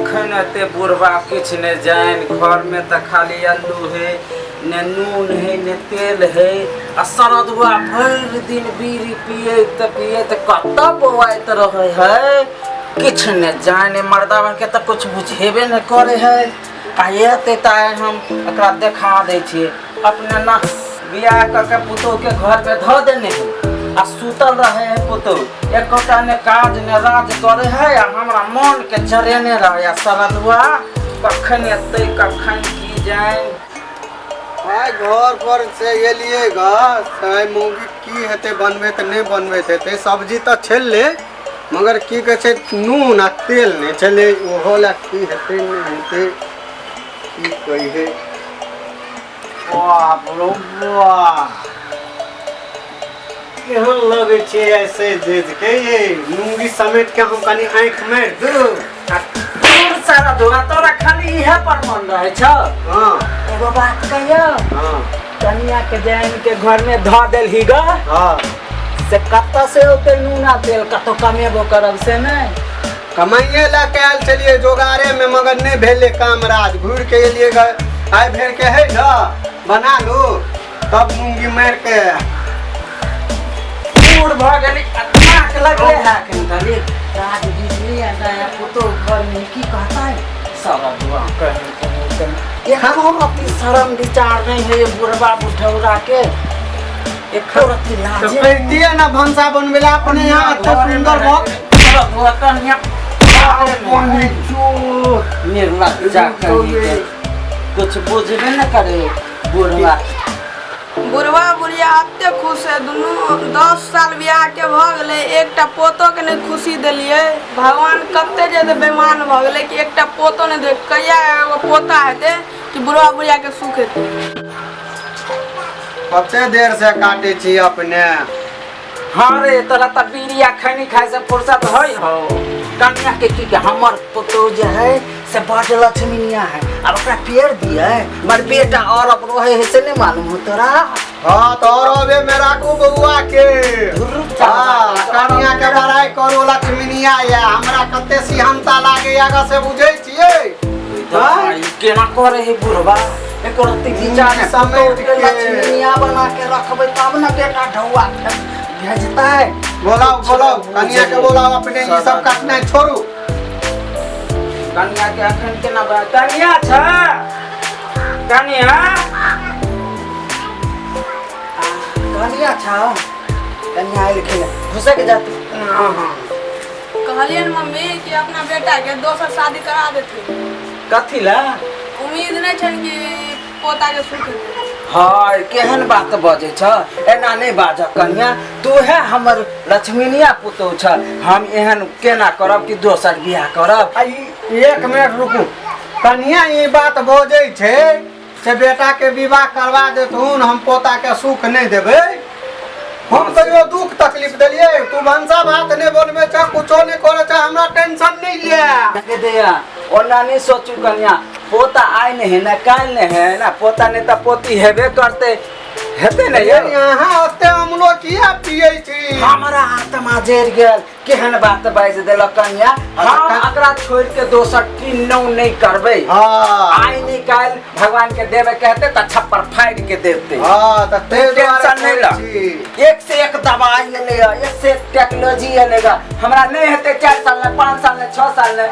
खनते बुढ़वा किछ ने जान घर में तो खाली आलू है न नून है न तेल है आ सरदुआ भर दिन बीड़ी पिए तो कत बौआत रहे है किछ ने जाने मर्दावा के तो कुछ बुझेबे न करे है आते ताए हम एकरा देखा दे छिए अपने ना बियाह करके पुतोह के घर में धो देने है आ सुतल रहे है पुतोह एकोटा ने काज ने राज करे है आ हमरा मन के जरेने रहे सरदुआ कखन एते कखन की जाए आइ घर पर से एलिएगा चाहे मूंगी की हेते बनबे त नहीं बनबे हेते सब्जी तो छेले मगर की कहे छै नून आ तेल नहीं छले ओहो ला की हेते नहीं हेते की कहे वाह बोलो वाह केहन लगे छे ऐसे जेज के ये मूंगी समेट के हम कनी आंख मार दू दूर सारा धोआ तोरा खाली इहे पर मन रहे छ हां एगो बात कहियो हां कनिया के जान के घर में ध देल ही ग हां से कत्ता से होते नूना तेल कतो कमेबो करब से नहीं कमाइए ला के आल चलिए जोगारे में मगर नहीं भेले कामराज घूर के लिए आइ भेर के है ना बना लो तब मूंगी मार के दूर भ गेली नाक लगले है कनी राज बिजली आ नया पुतोह घर में की कहता है सरदुआ कहीं ये हम अपनी शर्म विचार नहीं है ये बुढ़वा बुढ़ौरा के एक रति लाज तो दिए ना भंसा बनवेला अपने यहाँ इतना सुंदर बहुत सरदुआ कन्या निर्लज्जा कहीं कुछ बुझबे न करे बुढ़वा बुढ़वा बुढ़िया अत्ते खुश है दुनू 10 साल ब्याह के भ गेले एकटा पोतो के नहीं खुशी दिलिए भगवान कते जे बेमान भ गेले कि एकटा पोतो नहीं दे कहिया एगो पोता हेते कि बुढ़वा बुढ़िया के सुख हेते कते देर से काटे छी अपने हाँ रे तोरा त बीड़िया खैनी खाए से फुर्सत होई हो कन्या के हमर पुतोह जे है से बड़ लक्ष्मीनिया है अब ओकरा पेड़ दिए मर बेटा और अब रहे है से नहीं मालूम हो तोरा हां तो और अबे मेरा को बउआ के हां कन्या के बड़ाई करो लक्ष्मीनिया या हमरा कते सिहनता लागे आगा से बुझै छिए हां केना करे है बुढ़वा एको रति विचार समेट के लक्ष्मीनिया बना के रखबे तब न बेटा ढौआ भेजता है बोलाओ बोलाओ कन्या के बोलाओ अपने ये सब काटना छोड़ू कन्या के अखन के ना कन्या छ कन्या कन्या छ कन्या आइल खेले घुसे के जाते हां कहलियन मम्मी कि अपना बेटा के दोसर शादी करा देते कथी ला उम्मीद नहीं छन कि पोता के सुख हेते हाय केहन बात बजे छ एना नहीं बाज कन्या तू है हमर लक्ष्मीनिया पुतोह छ हम एहन केना करब कि दोसर बियाह करब एक मिनट रुकू कन्या ये बात बोझे छे से बेटा के विवाह करवा देतून हम पोता के सुख नहीं देबे हम कहियो दुख तकलीफ देलिए तू भंसा भात नहीं बनबे छ कुछो नहीं करे छ हमरा टेंशन नहीं ले के दिया ओना नहीं सोचू कन्या पोता आइ नहीं है ना काल नहीं है ना पोता नहीं तो पोती हेबे करते हेते नहीं यहाँ ओते हमलो किया पिए छी हमरा आत्मा जर गेल केहन बात बाज देल कन्या हम अकरा छोड़ के दोसर किन्नौ नहीं करबे हां आइ नहीं काल भगवान के देवे कहते त छप्पर फाड़ के देते हां त ते टेंशन नहीं ला एक से एक दवाई लेगा एक से एक टेक्नोलॉजी लेगा हमरा नहीं हेते 4 साल में 5 साल में 6 साल में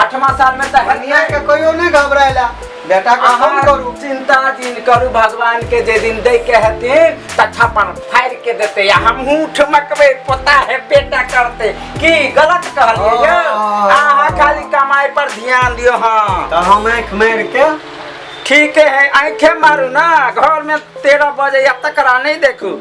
8वां साल में त कन्या के कोइयो नहीं घबराइला बेटा के फोन करू चिंता जिन करू भगवान के जे दिन दे के हथिन त छप्पर फाड़ के देते या हम ठमकबे पोता है बेटा करते की गलत कहलिए आहा खाली कमाई पर ध्यान दियो हां तो हम आंख मार के ठीक है आंखें मारू ना घर में 13 बजे अब तक नहीं देखू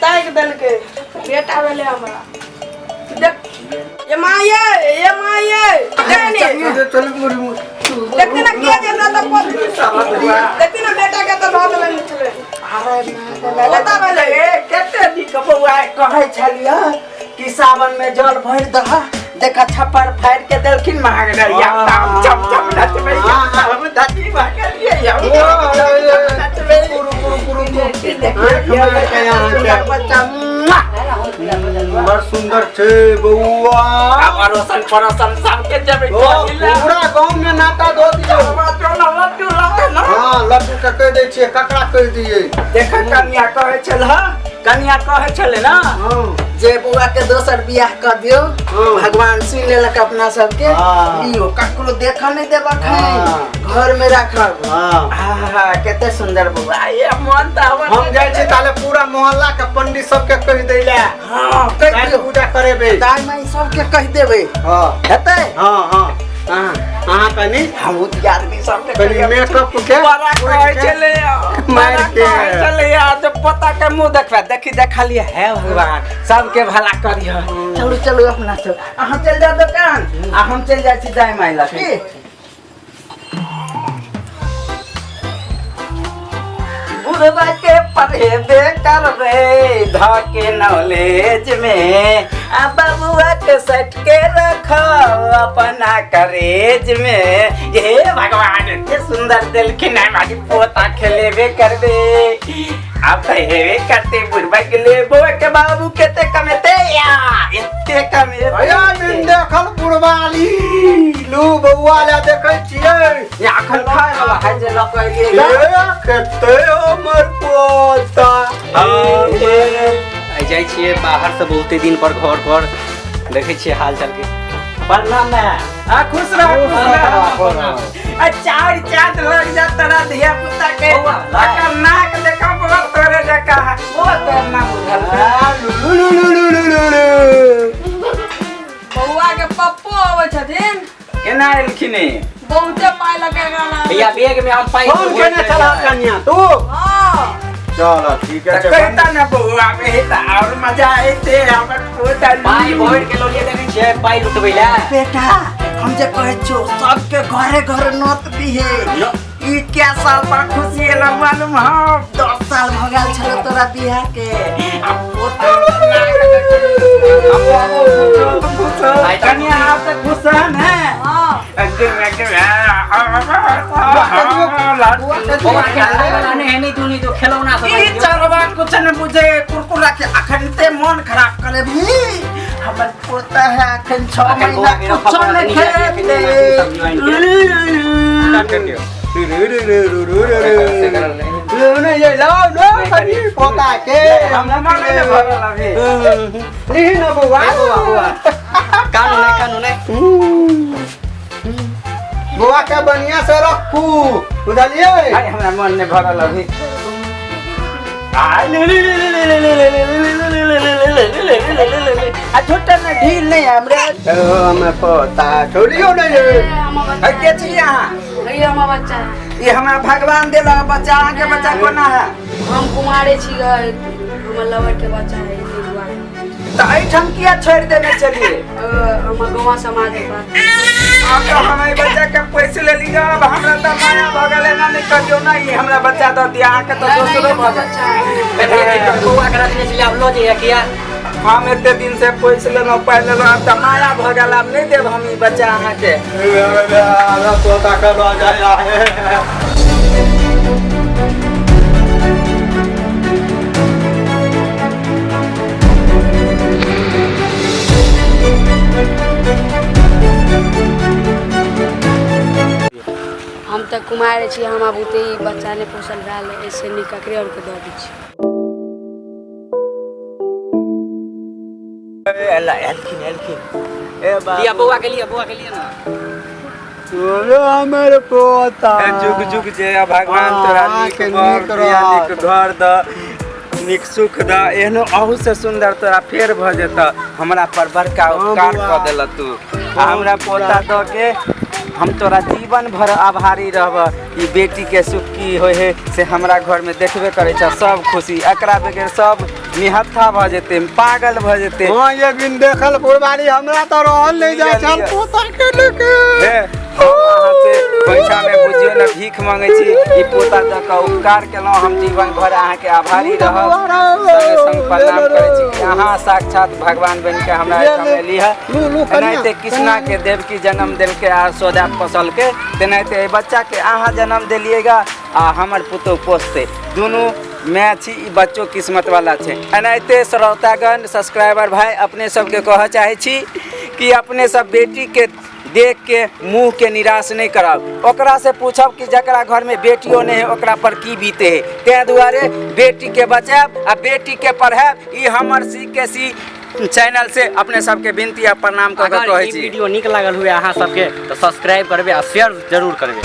ताक दल के बेटा भेले हमरा देख ये माये देखनी चल मुरी देखनी ना के जेता त देखनी ना बेटा के त भाग लेने चले अरे बता भेले केते दी कबुआ कहै छलिया कि सावन में जल भर दह देखा छप्पर फाड़ के देलखिन महागड़िया चम चम नचबे हम दादी भागलिए बड़ सुंदर छे बउआ परोसन परोसन सबके जबे पूरा गांव में नाता दो दियो हां लड्डू के कह दे छिए ककरा कह दिए देखा कन्या कहे छले ना जे बुआ के दोसर बियाह कर दियो भगवान सुन लेलक अपना सबके लियो ककरो देखा नहीं देबक है घर में रखब हां केते सुंदर बुआ ये मन त हम जाय छी ताले पूरा मोहल्ला के पंडित सब के कह देला हां कह पूजा करेबे दाई माई सब के कह देबे हां हेतै हां हां हां कनी हम आदमी सब के कनी मेकअप के बड़ा कहे चले मार के चले तो पता के मुंह देखबा देखी देखलिए है भगवान सबके भला करियो चलो चलो अपना चल अहाँ चल जा दुकान आ हम चल जाय छी दाई माई लग की बुढ़वा के पढ़ेबे करबे धके नॉलेज में आ बबुआ के सट के रखो अपना करेज में ये भगवान इतने सुंदर दिलखिन है मारी पोता खेलेबे करबे अब हेवे करते बुढ़वा के ले बुआ के बाबू केते कमेते या इतने कमे भैया दिन देखल बुढ़वाली लू बउआ ले देखै छियै या अखन खाए वाला है जे लोग कहलिए कते हमर पोता आई जाइ छिए बाहर से बहुते दिन पर घर पर देखे छिए हाल चाल के प्रणाम आ खुश रह आ चार चांद लग जा तोरा धिया पुता के अकर नाक देखा बहुत तोरे जका वो तो ना बुझल बउआ के पप्पो आवे छथिन केना एलखिन बहुते पाई लगे गाना भैया बैग में हम पाई कौन केने चला कन्या तू हां चलो ठीक है कहता ना बउआ में हेता और मजा आते हमर पोता पाई भोर के लोलिए देखे छिए पाई लुटबैला बेटा हम जे कहे छो सबके घरे घरे नोत भी है ई क्या साल पर खुशी एला मालूम हम 10 साल भ गेल छलो तोरा बियाह के अब पोता आई कन्या आप तो खुश है हां एकदम बउआ के वाला नहीं तू नहीं तो खिलौना सब ई चरवा कुछ न बुझे कुरकुरा के अखन ते मन खराब करे भी हमर पोता है अखन 6 महीना कुछ न खेले ये लाओ नो कनी पोता के हम माने न भरल अभी नहीं न बउआ कानून नहीं बउआ के बढ़िया से रखू बुझलिए आई हमरा मन ने भरल अभी आ छोटा न ढील नहीं हमरे हमें पता छोड़ियो नहीं है के छी यहां भैया हम बच्चा है ये हमरा भगवान देला बच्चा आहाँ के बच्चा कोना है हम कुमारे छी गए हमर लवर के बच्चा है तो ऐठम किया छोड़ देने चलिए हम गवा समाज के बात अब तो हमारे बच्चा के पैसे ले लीजिए अब हमरा तो माया भगले ना निकलियो ना ये हमरा बच्चा दो दिया आके तो दूसरो बच्चा बेटा बउआ के रखने से अब लो जे किया हम एते दिन से पैसे लेना पहले अब तो माया भगल अब नहीं देब हम ई बच्चा आहाँ के पोता के लो जाया हम तो कुमारे छी हम अबूते बच्चा ने पोसल भेल ऐसे निककरे और के दऽ दै छी एला एलखिन ए बा लिया बउआ के लिए ना हमर पोता जुग जुग जे भगवान तोरा नीक नीक घर द नीक सुख द एहनो अहू से सुंदर तोरा फेर भ जेता हमरा पर बड़का उपकार क देल तू हमरा पोता द के हम तोरा जीवन भर आभारी रहब ई बेटी के सुख की होय है से हमरा घर में देखबे करे छ सब खुशी एकरा बगैर सब निहत्था भ जेते पागल भ जेते हाँ ये बिन देखल पुरबारी हमरा तो रहल नहीं जाय छल पोता के लेके हे हम अहाँ से पैसा में बुझियो न भीख मांगे छी ई पोता द के उपकार केलौ हम जीवन भर अहाँ के आभारी रहब संगे संग प्रणाम करे छी कि अहाँ साक्षात भगवान बन के हमरा एठाम एली है एनाहिते कृष्णा के देवकी जन्म देलके आ सोदा फसल के तेनाहिते ए बच्चा के अहाँ जन्म देलिएगा आ हमर पुतो पोसते दोनों मैं छी ई बच्चों किस्मत वाला छे एनाहिते श्रोतागण सब्सक्राइबर भाई अपने सबके कह चाहे छी कि अपने सब बेटी के देख के मुंह के निराश नहीं करब ओकरा से पूछब कि जकरा घर में बेटियों नहीं है ओकरा पर की बीते है ते दुआरे बेटी के बचाब आ बेटी के पढ़ाब ई हमर CKC चैनल से अपने सबके विनती आ प्रणाम कर के कहै छी वीडियो निक लागल हुए अहाँ सबके तो सब्सक्राइब करबे आ शेयर जरूर करबे